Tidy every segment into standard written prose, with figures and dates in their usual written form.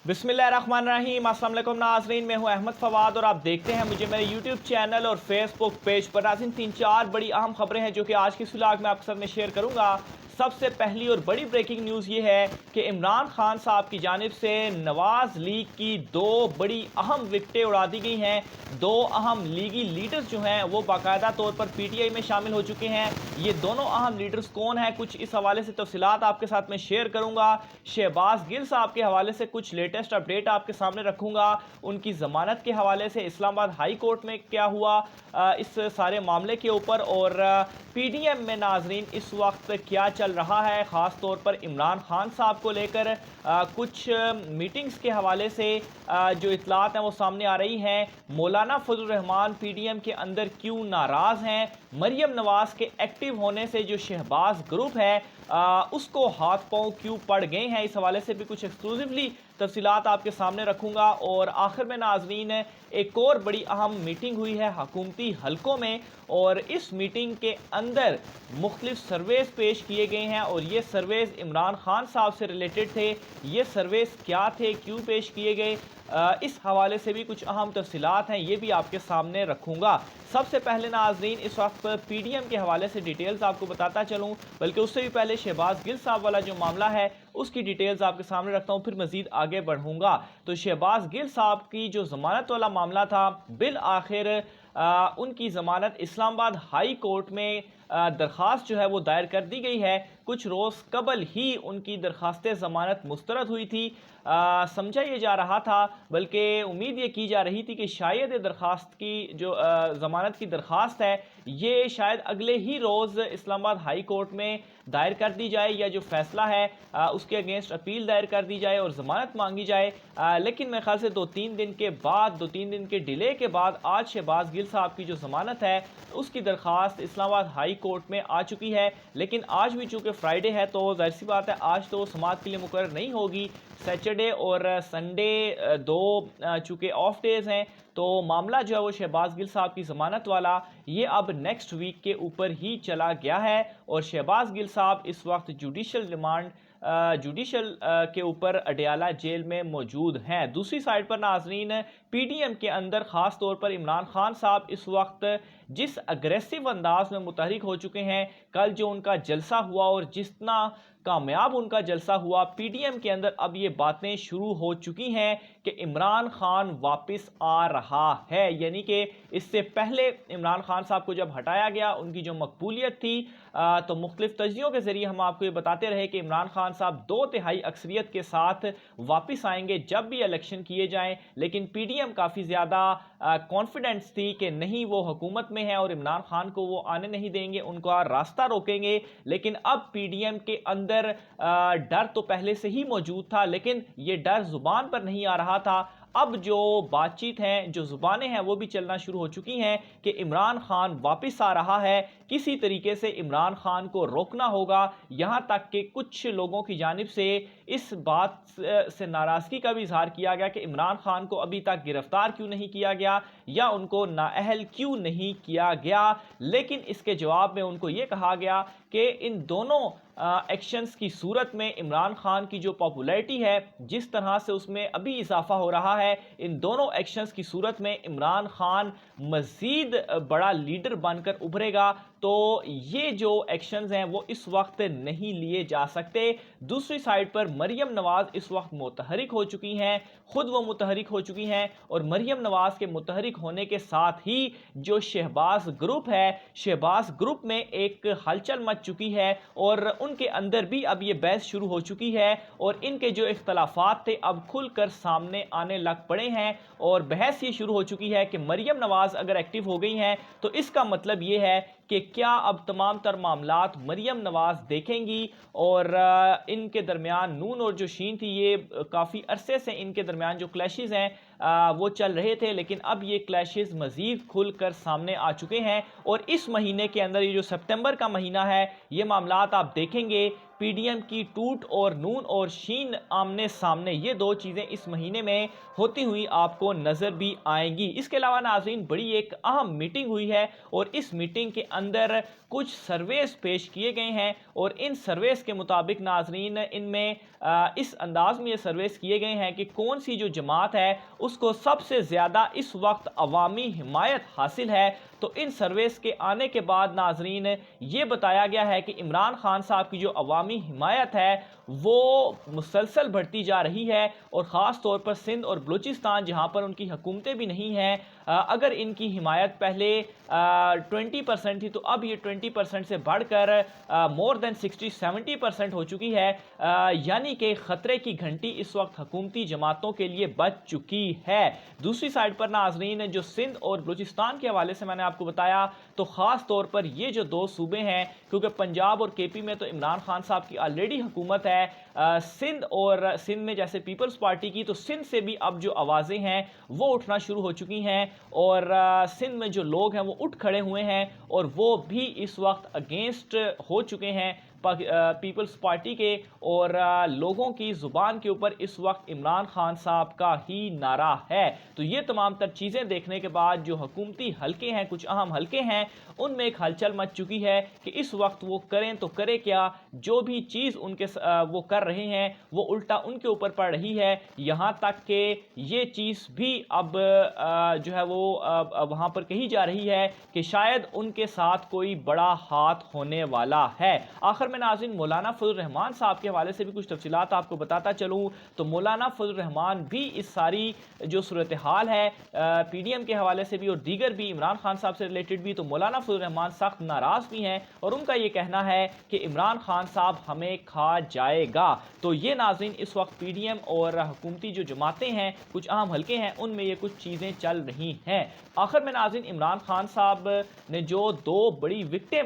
बिस्मिल्लाहिर्रहमानिर्रहीम। अस्सलाम वालेकुम नाज़रीन, मैं हूं अहमद फवाद और आप देखते हैं मुझे मेरे यूट्यूब चैनल और फेसबुक पेज पर। नाज़रीन, 3-4 बड़ी अहम खबरें हैं जो कि आज की इस व्लॉग में आपके साथ में शेयर करूंगा। सबसे पहली और बड़ी ब्रेकिंग न्यूज़ ये है कि इमरान खान साहब की जानिब से नवाज लीग की 2 बड़ी अहम विकेटें उड़ा दी गई हैं। 2 अहम लीगी लीडर्स जो हैं वो बाकायदा तौर पर पीटीआई में शामिल हो चुके हैं। ये दोनों अहम लीडर्स कौन हैं, कुछ इस हवाले से तफसीलात आपके साथ में शेयर करूंगा। शहबाज गिल साहब के हवाले से कुछ लेटेस्ट अपडेट आपके सामने रखूंगा। उनकी ज़मानत के हवाले से इस्लामाबाद हाई कोर्ट में क्या हुआ इस सारे मामले के ऊपर, और पीडीएम में नाजरीन इस वक्त क्या चल रहा है, ख़ास तौर पर इमरान खान साहब को लेकर कुछ मीटिंग्स के हवाले से जो इतलात हैं वो सामने आ रही हैं। मौलाना फजल रहमान पीडीएम के अंदर क्यों नाराज़ हैं, मरियम नवाज के एक्टिव होने से जो शहबाज ग्रुप है उसको हाथ पांव क्यों पड़ गए हैं, इस हवाले से भी कुछ एक्सक्लूसिवली तफसीलात आपके सामने रखूंगा। और आखिर में नाजरीन एक और बड़ी अहम मीटिंग हुई है हुकूमती हलकों में, और इस मीटिंग के अंदर मुख्तलिफ सर्वेस पेश किए गए हैं और ये सर्वेस इमरान खान साहब से रिलेटेड थे। ये सर्वेस क्या थे, क्यों पेश किए गए, इस हवाले से भी कुछ अहम तफसीलात हैं, ये भी आपके सामने रखूंगा। सबसे पहले नाजरीन इस वक्त पीडीएम के हवाले से डिटेल्स आपको बताता चलूं, बल्कि उससे भी पहले शहबाज गिल साहब वाला जो मामला है उसकी डिटेल्स आपके सामने रखता हूं, फिर मजीद आगे बढ़ूंगा। तो शहबाज गिल साहब की जो जमानत वाला मामला था, बिल आखिर उनकी ज़मानत इस्लामाबाद हाई कोर्ट में दरख्वास्त जो है वो दायर कर दी गई है। कुछ रोज़ कबल ही उनकी दरख्वास्त ज़मानत मुस्तरद हुई थी। समझा ये जा रहा था, बल्कि उम्मीद ये की जा रही थी कि शायद दरख्वास्त की जो ज़मानत की दरख्वास्त है ये शायद अगले ही रोज़ इस्लामाबाद हाई कोर्ट में दायर कर दी जाए, या जो फ़ैसला है उसके अगेंस्ट अपील दायर कर दी जाए और ज़मानत मांगी जाए। लेकिन मेरे ख्याल से 2-3 दिन के बाद, 2-3 दिन के डिले के बाद आज शहबाज गिल साहब की जो ज़मानत है उसकी दरख्वास्त इस्लामाबाद हाई कोर्ट में आ चुकी है। लेकिन आज भी चूँकि फ्राइडे है तो जाहिर सी बात है आज तो समाअत के लिए मुकर्रर नहीं होगी। सैटरडे और संडे दो चूँकि ऑफ डेज़ हैं, तो मामला जो है वो शहबाज गिल साहब की ज़मानत वाला ये अब नेक्स्ट वीक के ऊपर ही चला गया है, और शहबाज गिल साहब इस वक्त जुडिशल रिमांड के ऊपर अडयाला जेल में मौजूद हैं। दूसरी साइड पर नाजरीन पीडीएम के अंदर ख़ास तौर पर इमरान खान साहब इस वक्त जिस अग्रेसिव अंदाज में मुतहरिक हो चुके हैं, कल जो उनका जलसा हुआ और जितना कामयाब उनका जलसा हुआ, पीडीएम के अंदर अब ये बातें शुरू हो चुकी हैं कि इमरान खान वापस आ रहा है। यानी कि इससे पहले इमरान खान साहब को जब हटाया गया, उनकी जो मकबूलियत थी तो मुख्तलिफ तज्जियों के जरिए हम आपको ये बताते रहे कि इमरान खान साहब 2/3 अक्सरियत के साथ वापस आएंगे जब भी इलेक्शन किए जाएं। लेकिन पीडीएम काफ़ी ज़्यादा कॉन्फिडेंस थी कि नहीं, वो हुकूमत में है और इमरान खान को वो आने नहीं देंगे, उनका रास्ता रोकेंगे। लेकिन अब पीडीएम के अंदर डर तो पहले से ही मौजूद था, लेकिन ये डर जुबान पर नहीं आ रहा था। अब जो बातचीत है, जो जुबानें हैं वो भी चलना शुरू हो चुकी हैं कि इमरान खान वापस आ रहा है। किसी तरीके से इमरान खान को रोकना होगा। यहाँ तक कि कुछ लोगों की जानिब से इस बात से नाराज़गी का भी इजहार किया गया कि इमरान खान को अभी तक गिरफ्तार क्यों नहीं किया गया या उनको नाअहल क्यों नहीं किया गया। लेकिन इसके जवाब में उनको ये कहा गया कि इन दोनों एक्शंस की सूरत में इमरान खान की जो पॉपुलैरिटी है, जिस तरह से उसमें अभी इजाफा हो रहा है, इन दोनों एक्शंस की सूरत में इमरान खान मज़ीद बड़ा लीडर बनकर उभरेगा। तो ये जो एक्शंस हैं वो इस वक्त नहीं लिए जा सकते। दूसरी साइड पर मरियम नवाज इस वक्त मुतहरिक हो चुकी हैं, खुद वो मुतहरिक हो चुकी हैं, और मरियम नवाज के मुतहरिक होने के साथ ही जो शहबाज ग्रुप है, शहबाज ग्रुप में एक हलचल मच चुकी है और उनके अंदर भी अब ये बहस शुरू हो चुकी है, और इनके जो इख्तलाफात थे अब खुलकर सामने आने लग पड़े हैं। और बहस ये शुरू हो चुकी है कि मरियम नवाज अगर एक्टिव हो गई हैं तो इसका मतलब ये है कि क्या अब तमाम तर मामलात मरियम नवाज देखेंगी, और इनके दरमियान नून और जो शीन थी, ये काफ़ी अरसे से इनके दरमियान जो क्लैशेस हैं वो चल रहे थे, लेकिन अब ये क्लैशेस मज़ीद खुलकर सामने आ चुके हैं। और इस महीने के अंदर, ये जो सितंबर का महीना है, ये मामलात आप देखेंगे पीडीएम की टूट और नून और शीन आमने सामने, ये 2 चीज़ें इस महीने में होती हुई आपको नज़र भी आएंगी। इसके अलावा नाज़रीन बड़ी एक अहम मीटिंग हुई है, और इस मीटिंग के अंदर कुछ सर्वेस पेश किए गए हैं, और इन सर्वेस के मुताबिक नाज़रीन इनमें इस अंदाज में ये सर्वेस किए गए हैं कि कौन सी जो जमात है उसको सबसे ज़्यादा इस वक्त अवामी हिमायत हासिल है। तो इन सर्वेस के आने के बाद नाजरीन ये बताया गया है कि इमरान खान साहब की जो अवामी हिमायत है वो मुसलसल बढ़ती जा रही है, और ख़ास तौर पर सिंध और बलूचिस्तान जहाँ पर उनकी हुकूमतें भी नहीं हैं, अगर इनकी हिमायत पहले 20% थी तो अब ये 20% से बढ़कर मोर देन 60-70% हो चुकी है। यानी कि ख़तरे की घंटी इस वक्त हुकूमती जमातों के लिए बच चुकी है। दूसरी साइड पर नाजरीन जो सिंध और बलूचिस्तान के हवाले से मैंने आपको बताया, तो ख़ास तौर पर ये जो दो सूबे हैं, क्योंकि पंजाब और केपी में तो इमरान खान साहब की ऑलरेडी हुकूमत है, सिंध में जैसे पीपल्स पार्टी की, तो सिंध से भी अब जो आवाज़ें हैं वो उठना शुरू हो चुकी हैं, और सिंध में जो लोग हैं वो उठ खड़े हुए हैं, और वो भी इस वक्त अगेंस्ट हो चुके हैं पीपल्स पार्टी के, और लोगों की ज़ुबान के ऊपर इस वक्त इमरान खान साहब का ही नारा है। तो ये तमाम तर चीज़ें देखने के बाद जो हुकूमती हलके हैं, कुछ अहम हलके हैं, उनमें एक हलचल मच चुकी है कि इस वक्त वो करें तो करे क्या। जो भी चीज़ उनके वो कर रहे हैं वो उल्टा उनके ऊपर पड़ रही है, यहाँ तक कि ये चीज़ भी अब जो है वो वहाँ पर कही जा रही है कि शायद उनके साथ कोई बड़ा हाथ होने वाला है। आखिर में नाज़रीन मौलाना फजल रहमान साहब के हवाले से भी कुछ तफसीलात आपको बताता चलूँ, तो मौलाना फजल रहमान भी इस सारी जो सूरत हाल है PDM के हवाले से भी और दीगर भी इमरान खान साहब से रिलेटेड भी, तो मौलाना फजल रहमान सख्त नाराज़ भी हैं, और उनका ये कहना है कि इमरान खान साहब हमें खा जाएगा। तो ये नाज़रीन इस वक्त PDM और हुकूमती जो जमातें हैं, कुछ अहम हल्के हैं, उनमें ये कुछ चीज़ें चल रही हैं। आखिर में नाज़रीन इमरान खान साहब ने जो दो बड़ी विकटें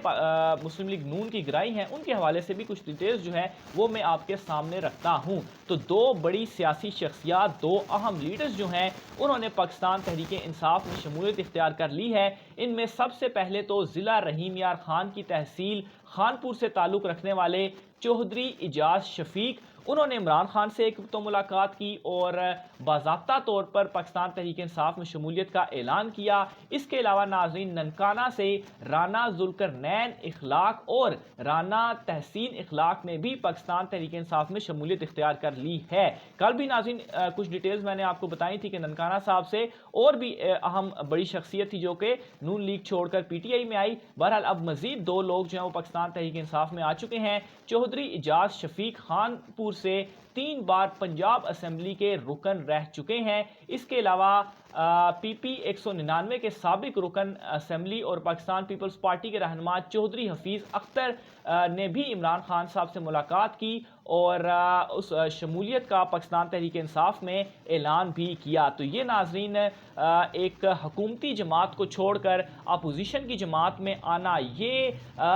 मुस्लिम लीग नून की गिराई हैं, उनके हवाले से भी कुछ डिटेल्स जो है वो मैं आपके सामने रखता हूँ। तो दो बड़ी सियासी शख्सियात, दो अहम लीडर्स जो हैं, उन्होंने पाकिस्तान तहरीक इंसाफ में शमूलियत इख्तियार कर ली है। इनमें सबसे पहले तो ज़िला रहीम यार खान की तहसील खानपुर से ताल्लुक़ रखने वाले चौधरी इजाज़ शफीक, उन्होंने इमरान खान से एक तो मुलाकात की और बाज़ाब्ता तौर पर पाकिस्तान तहरीक इंसाफ में शमूलियत का ऐलान किया। इसके अलावा नाज़रीन ननकाना से राना ज़ुल्करनैन इखलाक और राना तहसीन इखलाक ने भी पाकिस्तान तहरीक इंसाफ में शमूलियत इख्तियार कर ली है। कल भी नाज़रीन कुछ डिटेल्स मैंने आपको बताई थी कि ननकाना साहब से और भी अहम बड़ी शख्सियत थी जो कि नून लीग छोड़कर PTI में आई। बहरहाल अब मज़ीद दो लोग जो हैं वो पाकिस्तान तहरीक इंसाफ में आ चुके हैं। चौधरी इजाज़ शफीक खानपुर से 3 बार पंजाब असेंबली के रुकन रह चुके हैं। इसके अलावा PP 199 के साबिक रुकन असेंबली और पाकिस्तान पीपल्स पार्टी के रहनुमा चौधरी हफीज़ अख्तर ने भी इमरान खान साहब से मुलाकात की और उस शमूलियत का पाकिस्तान तहरीक इंसाफ में ऐलान भी किया। तो ये नाजरीन एक हुकूमती जमात को छोड़कर अपोजिशन की जमात में आना, ये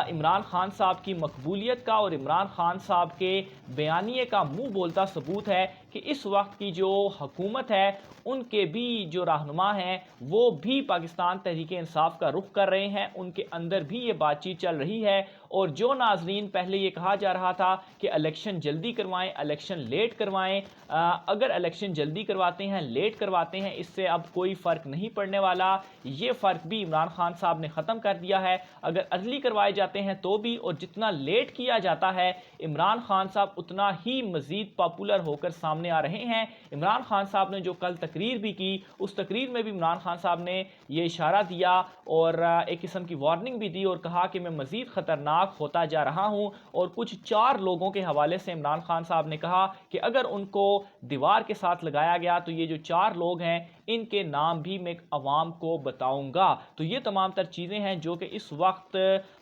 इमरान खान साहब की मकबूलियत का और इमरान खान साहब के बयानिए का मुँह बोलता सबूत है कि इस वक्त की जो हुकूमत है उनके भी जो रहनुमा हैं वो भी पाकिस्तान तहरीक इंसाफ का रुख कर रहे हैं, उनके अंदर भी ये बातचीत चल रही है। और जो नाजरीन पहले ये कहा जा रहा था कि इलेक्शन जल्दी करवाएं, इलेक्शन लेट करवाएं, अगर इलेक्शन जल्दी करवाते हैं, लेट करवाते हैं, इससे अब कोई फ़र्क नहीं पड़ने वाला। ये फ़र्क भी इमरान खान साहब ने ख़त्म कर दिया है। अगर अर्ली करवाए जाते हैं तो भी, और जितना लेट किया जाता है इमरान खान साहब उतना ही मज़ीद पॉपुलर होकर सामने आ रहे हैं। इमरान खान साहब ने जो कल तकरीर भी की, उस तकरीर में भी इमरान खान साहब ने ये इशारा दिया और एक किस्म की वार्निंग भी दी और कहा कि मैं मज़ीद ख़तरनाक होता जा रहा हूं। और कुछ 4 लोगों के हवाले से इमरान खान साहब ने कहा कि अगर उनको दीवार के साथ लगाया गया तो ये जो 4 लोग हैं इनके नाम भी मैं अवाम को बताऊंगा। तो ये तमाम तर चीज़ें हैं जो कि इस वक्त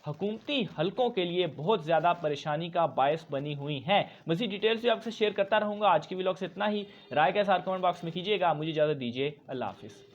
हुकूमती हलकों के लिए बहुत ज़्यादा परेशानी का बायस बनी हुई हैं। मज़ीद डिटेल्स भी आपसे शेयर करता रहूँगा। आज की व्लॉग से इतना ही। राय के साथ कमेंट बॉक्स में कीजिएगा। मुझे इजाज़त दीजिए। अल्लाह हाफिज़।